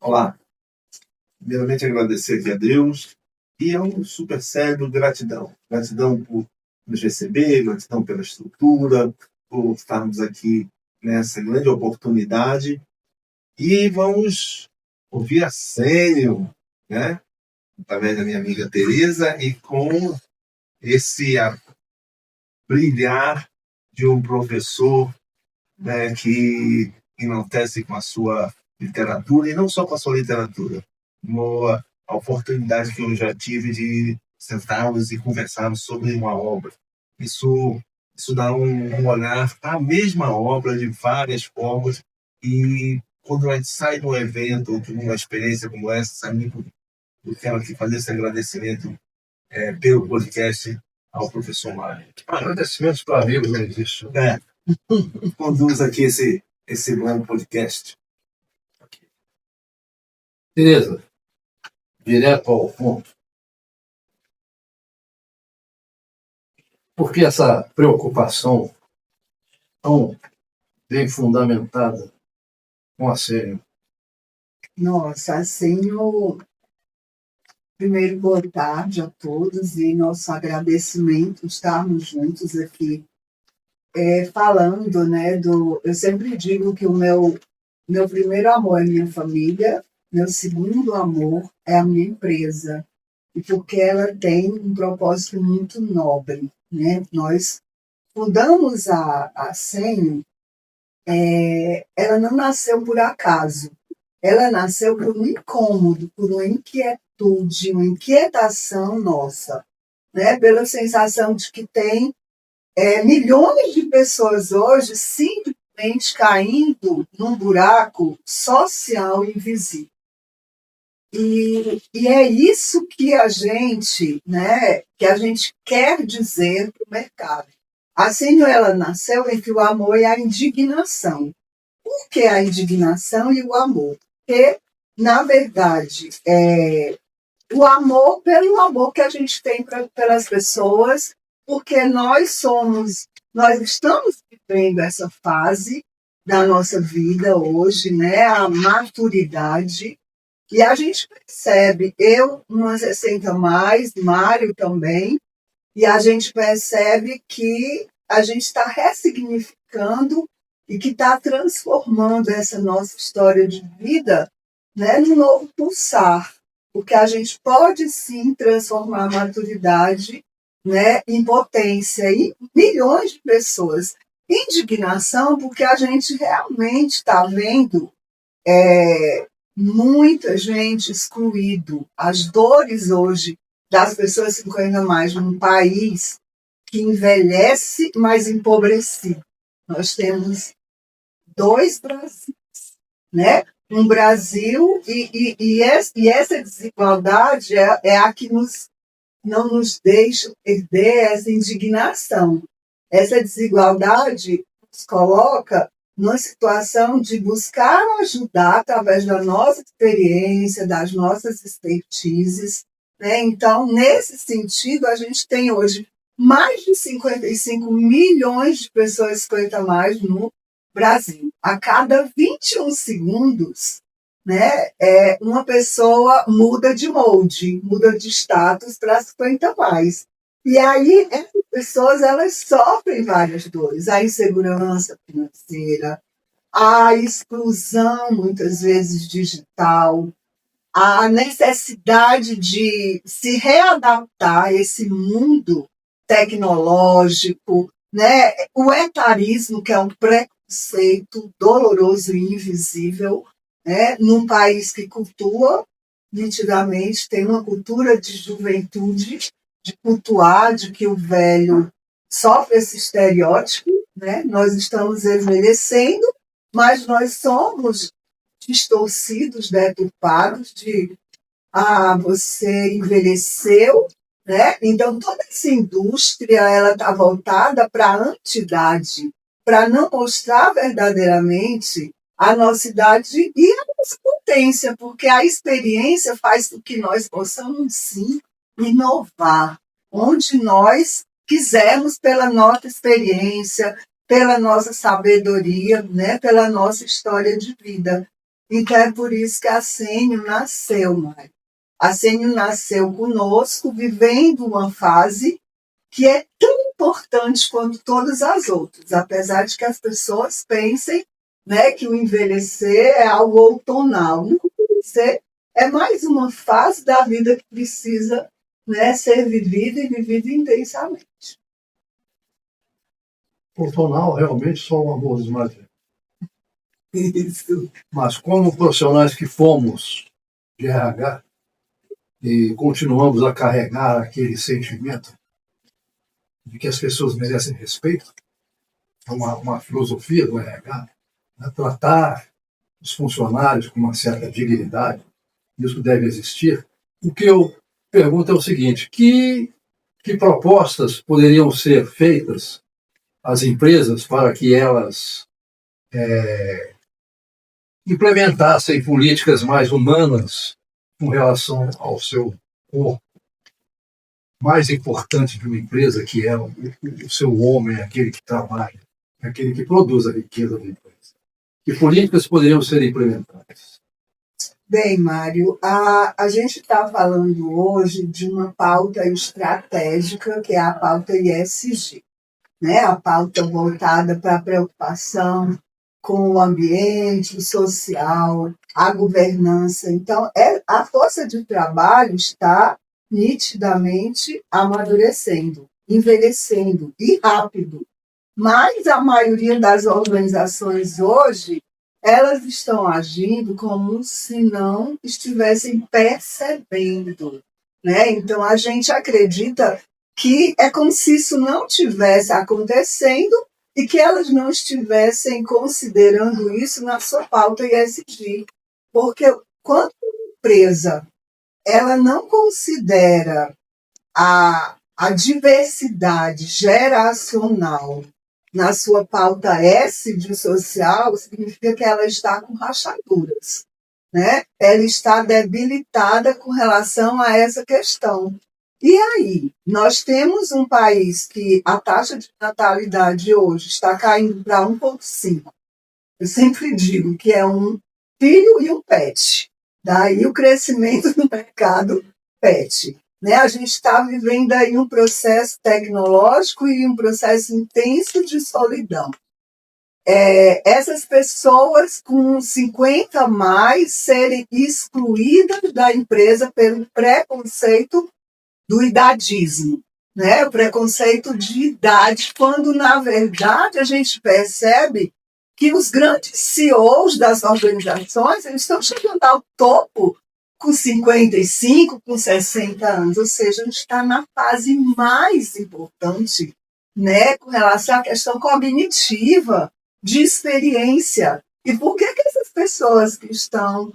Olá, primeiramente agradecer aqui a Deus e ao Super Cérebro, gratidão. Gratidão por nos receber, gratidão pela estrutura, por estarmos aqui nessa grande oportunidade. E vamos ouvir a Sênio, né? Através da minha amiga Tereza e com esse brilhar de um professor, né, que enaltece com a sua literatura, e não só com a sua literatura, a oportunidade que eu já tive de sentarmos e conversarmos sobre uma obra. Isso dá um olhar à mesma obra de várias formas, e quando a gente sai de um evento ou de uma experiência como essa, eu quero aqui fazer esse agradecimento pelo podcast ao professor Mário. Agradecimentos para amigos, não existe. Conduz aqui esse bom podcast. Tereza, direto ao ponto. Por que essa preocupação tão bem fundamentada com a Sênio? Nossa, primeiro boa tarde a todos e nosso agradecimento estarmos juntos aqui falando, né, eu sempre digo que o meu primeiro amor é minha família, meu segundo amor é a minha empresa, e porque ela tem um propósito muito nobre, né? Nós fundamos a Sênio, ela não nasceu por acaso, ela nasceu por um incômodo, por uma inquietude, uma inquietação nossa, né? Pela sensação de que tem milhões de pessoas hoje simplesmente caindo num buraco social invisível. E é isso que a gente quer dizer para o mercado. A Sênio, ela nasceu entre o amor e a indignação. Por que a indignação e o amor? Porque, na verdade, o amor pelo amor que a gente tem pelas pessoas, porque nós estamos vivendo essa fase da nossa vida hoje, né? A maturidade, e a gente percebe, eu umas 60 mais, Mário também, e a gente percebe que a gente está ressignificando e que está transformando essa nossa história de vida, né, num novo pulsar, porque a gente pode sim transformar a maturidade, né, em potência, e milhões de pessoas. Indignação, porque a gente realmente está vendo muita gente excluído. As dores hoje das pessoas 50 mais num país que envelhece, mas empobrecido. Nós temos dois Brasis, né? Um Brasil e essa desigualdade é a que não nos deixa perder essa indignação. Essa desigualdade nos coloca numa situação de buscar ajudar através da nossa experiência, das nossas expertises, né? Então, nesse sentido, a gente tem hoje mais de 55 milhões de pessoas 50 mais no Brasil. A cada 21 segundos, né, uma pessoa muda de molde, muda de status para 50 mais. E aí, essas pessoas, elas sofrem várias dores. A insegurança financeira, a exclusão, muitas vezes, digital, a necessidade de se readaptar a esse mundo tecnológico, né? O etarismo, que é um preconceito doloroso e invisível, né? Num país que cultua, nitidamente, tem uma cultura de juventude, de cultuar, de que o velho sofre esse estereótipo, né? Nós estamos envelhecendo, mas nós somos distorcidos, deturpados de você envelheceu, né? Então toda essa indústria ela está voltada para a antidade, para não mostrar verdadeiramente a nossa idade e a nossa potência, porque a experiência faz com que nós possamos sim inovar, onde nós quisermos pela nossa experiência, pela nossa sabedoria, né? Pela nossa história de vida. Então é por isso que a Sênio nasceu, Mário. A Sênio nasceu conosco, vivendo uma fase que é tão importante quanto todas as outras, apesar de que as pessoas pensem, né, que o envelhecer é algo outonal. Não, o envelhecer é mais uma fase da vida que precisa, né, ser vivida e vivida intensamente. Outonal realmente só uma boa imagem. Isso. Mas como profissionais que fomos de RH e continuamos a carregar aquele sentimento de que as pessoas merecem respeito, é uma filosofia do RH, né? Tratar os funcionários com uma certa dignidade, isso deve existir. O que eu pergunto é o seguinte: que propostas poderiam ser feitas às empresas para que elas implementassem políticas mais humanas com relação ao seu corpo mais importante de uma empresa, que é o seu homem, aquele que trabalha, aquele que produz a riqueza da empresa? Que políticas poderiam ser implementadas? Bem, Mário, a gente está falando hoje de uma pauta estratégica, que é a pauta ESG, né? A pauta voltada para a preocupação com o ambiente, o social, a governança. Então, a força de trabalho está nitidamente amadurecendo, envelhecendo e rápido. Mas a maioria das organizações hoje, elas estão agindo como se não estivessem percebendo, né? Então, a gente acredita que é como se isso não tivesse acontecendo e que elas não estivessem considerando isso na sua pauta ESG. Porque quando a empresa ela não considera a diversidade geracional na sua pauta S de social, significa que ela está com rachaduras, né? Ela está debilitada com relação a essa questão. E aí, nós temos um país que a taxa de natalidade hoje está caindo para 1,5. Eu sempre digo que é um filho e um pet. Daí o crescimento do mercado pet. Né? A gente está vivendo aí um processo tecnológico e um processo intenso de solidão. Essas pessoas com 50 a mais serem excluídas da empresa pelo preconceito do idadismo, né? O preconceito de idade, quando, na verdade, a gente percebe que os grandes CEOs das organizações eles estão chegando ao topo com 55, com 60 anos, ou seja, a gente está na fase mais importante, né, com relação à questão cognitiva, de experiência. E por que essas pessoas que estão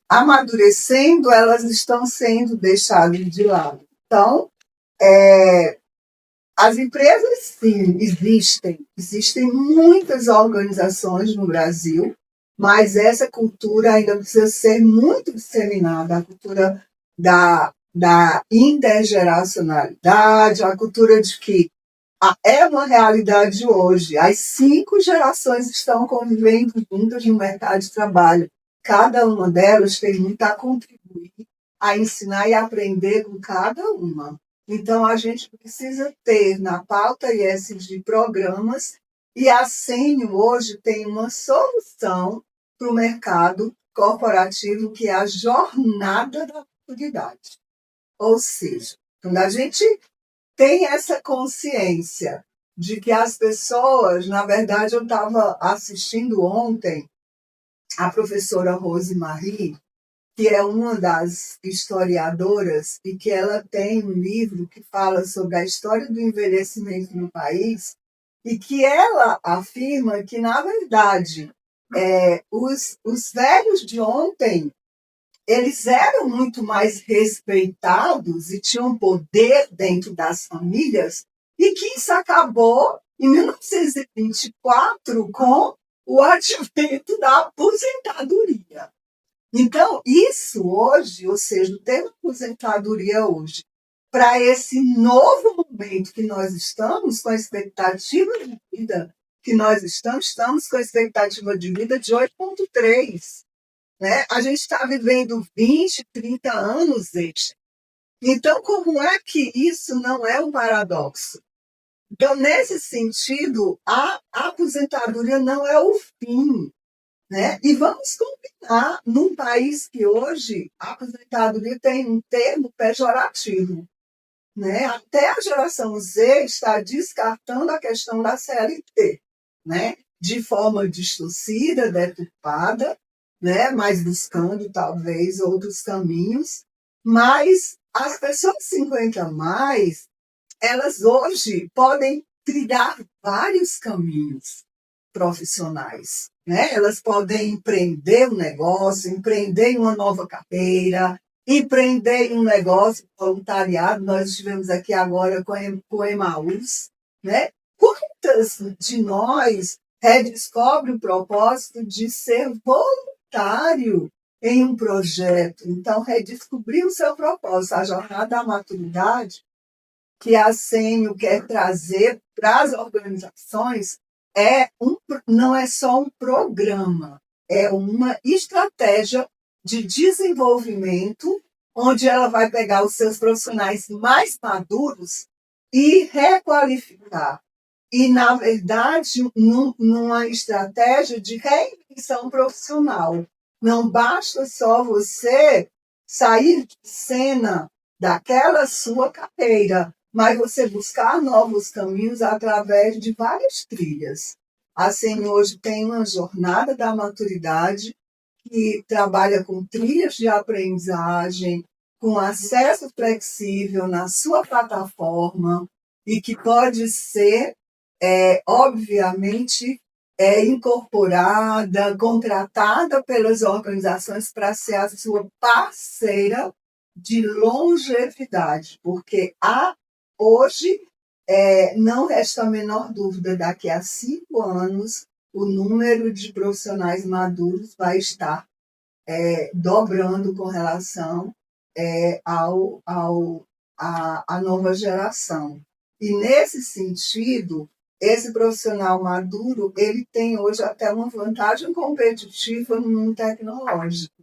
amadurecendo, elas estão sendo deixadas de lado? Então, as empresas, sim, existem muitas organizações no Brasil, mas essa cultura ainda precisa ser muito disseminada, a cultura da intergeracionalidade, a cultura de que é uma realidade hoje. As 5 gerações estão convivendo juntas no mercado de trabalho. Cada uma delas tem muito a contribuir, a ensinar e aprender com cada uma. Então, a gente precisa ter na pauta ESG programas, e a Sênio hoje tem uma solução para o mercado corporativo, que é a jornada da maturidade. Ou seja, quando a gente tem essa consciência de que as pessoas, na verdade, eu estava assistindo ontem a professora Rose Marie, que é uma das historiadoras e que ela tem um livro que fala sobre a história do envelhecimento no país, e que ela afirma que, na verdade, os velhos de ontem, eles eram muito mais respeitados e tinham poder dentro das famílias, e que isso acabou em 1924 com o advento da aposentadoria. Então, isso hoje, ou seja, o termo aposentadoria hoje, para esse novo momento que nós estamos, com a expectativa de vida que nós estamos com a expectativa de vida de 8,3. Né? A gente está vivendo 20, 30 anos, gente. Então, como é que isso não é um paradoxo? Então, nesse sentido, a aposentadoria não é o fim. Né? E vamos combinar, num país que hoje a aposentadoria tem um termo pejorativo. Né? Até a geração Z está descartando a questão da CLT, né? De forma distorcida, deturpada, né? Mas buscando talvez outros caminhos. Mas as pessoas 50 a mais, elas hoje podem trilhar vários caminhos profissionais. Né? Elas podem empreender um negócio, empreender uma nova carreira, empreender um negócio voluntariado. Nós estivemos aqui agora com o Emaús. Né? Quantas de nós redescobrem o propósito de ser voluntário em um projeto? Então, redescobrir o seu propósito, a jornada da maturidade que a Sênio quer trazer para as organizações não é só um programa, é uma estratégia de desenvolvimento onde ela vai pegar os seus profissionais mais maduros e requalificar. E, na verdade, numa estratégia de reinvenção profissional. Não basta só você sair de cena daquela sua carreira, mas você buscar novos caminhos através de várias trilhas. A CEN hoje tem uma jornada da maturidade que trabalha com trilhas de aprendizagem, com acesso flexível na sua plataforma e que pode ser, obviamente, incorporada, contratada pelas organizações para ser a sua parceira de longevidade, porque hoje, não resta a menor dúvida, daqui a 5 anos, o número de profissionais maduros vai estar dobrando com relação à nova geração. E, nesse sentido, esse profissional maduro, ele tem hoje até uma vantagem competitiva no mundo tecnológico,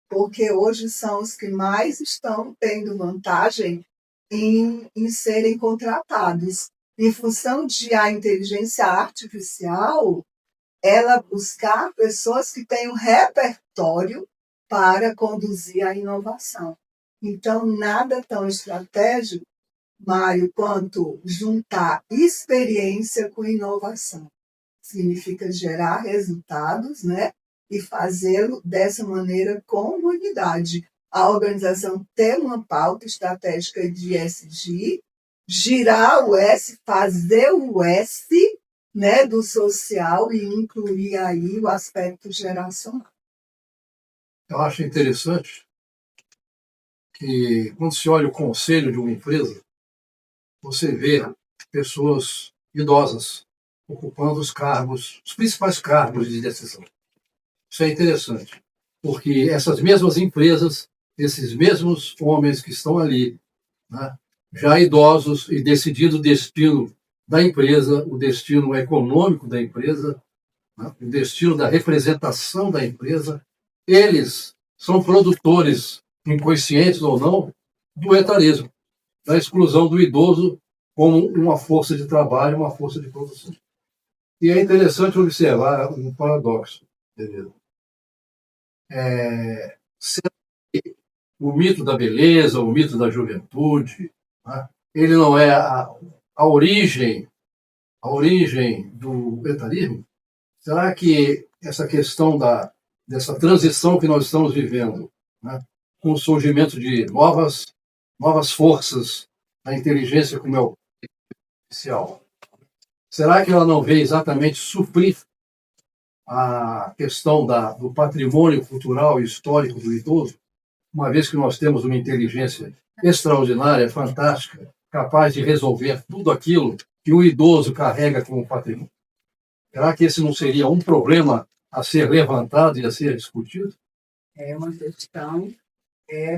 porque hoje são os que mais estão tendo vantagem em serem contratados. Em função de a inteligência artificial, ela buscar pessoas que tenham repertório para conduzir a inovação. Então, nada tão estratégico, Mário, quanto juntar experiência com inovação. Significa gerar resultados, né? E fazê-lo dessa maneira com unidade. A organização ter uma pauta estratégica de ESG, girar o S, fazer o S, né, do social e incluir aí o aspecto geracional. Eu acho interessante que, quando se olha o conselho de uma empresa, você vê pessoas idosas ocupando os principais cargos de decisão. Isso é interessante, porque essas mesmas empresas, esses mesmos homens que estão ali, né, já idosos e decidindo o destino da empresa, o destino econômico da empresa, né, o destino da representação da empresa, eles são produtores, inconscientes ou não, do etarismo, da exclusão do idoso como uma força de trabalho, uma força de produção. E é interessante observar um paradoxo, entendeu? O mito da beleza, o mito da juventude, né? Ele não é a origem do etarismo? Será que essa questão dessa transição que nós estamos vivendo, né, com o surgimento de novas forças da inteligência como é o artificial, será que ela não veio exatamente suprir a questão do patrimônio cultural e histórico do idoso, uma vez que nós temos uma inteligência extraordinária, fantástica, capaz de resolver tudo aquilo que o idoso carrega como patrimônio? Será que esse não seria um problema a ser levantado e a ser discutido? É uma questão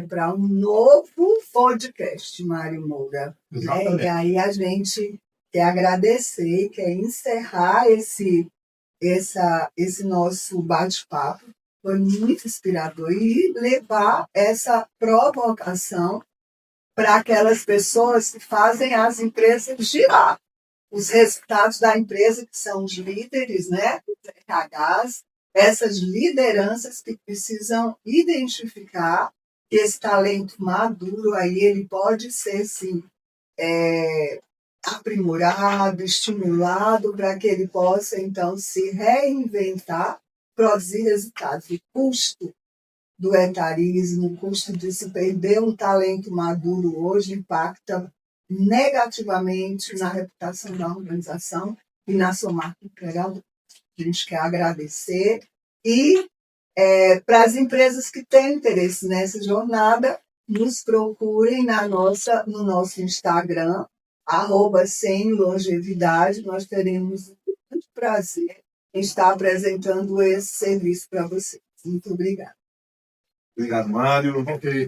para um novo podcast, Mário Moura. Né? E aí a gente quer agradecer, quer encerrar esse nosso bate-papo. Foi muito inspirador e levar essa provocação para aquelas pessoas que fazem as empresas girar. Os resultados da empresa, que são os líderes, né? Os RHs, essas lideranças que precisam identificar que esse talento maduro aí ele pode ser, sim, aprimorado, estimulado, para que ele possa, então, se reinventar, produzir resultados. O custo do etarismo, o custo de se perder um talento maduro hoje impacta negativamente na reputação da organização e na sua marca empregadora. A gente quer agradecer e para as empresas que têm interesse nessa jornada, nos procurem no nosso Instagram, @semlongevidade. Nós teremos muito prazer em estar apresentando esse serviço para vocês. Muito obrigada. Obrigado, Mário. Ok.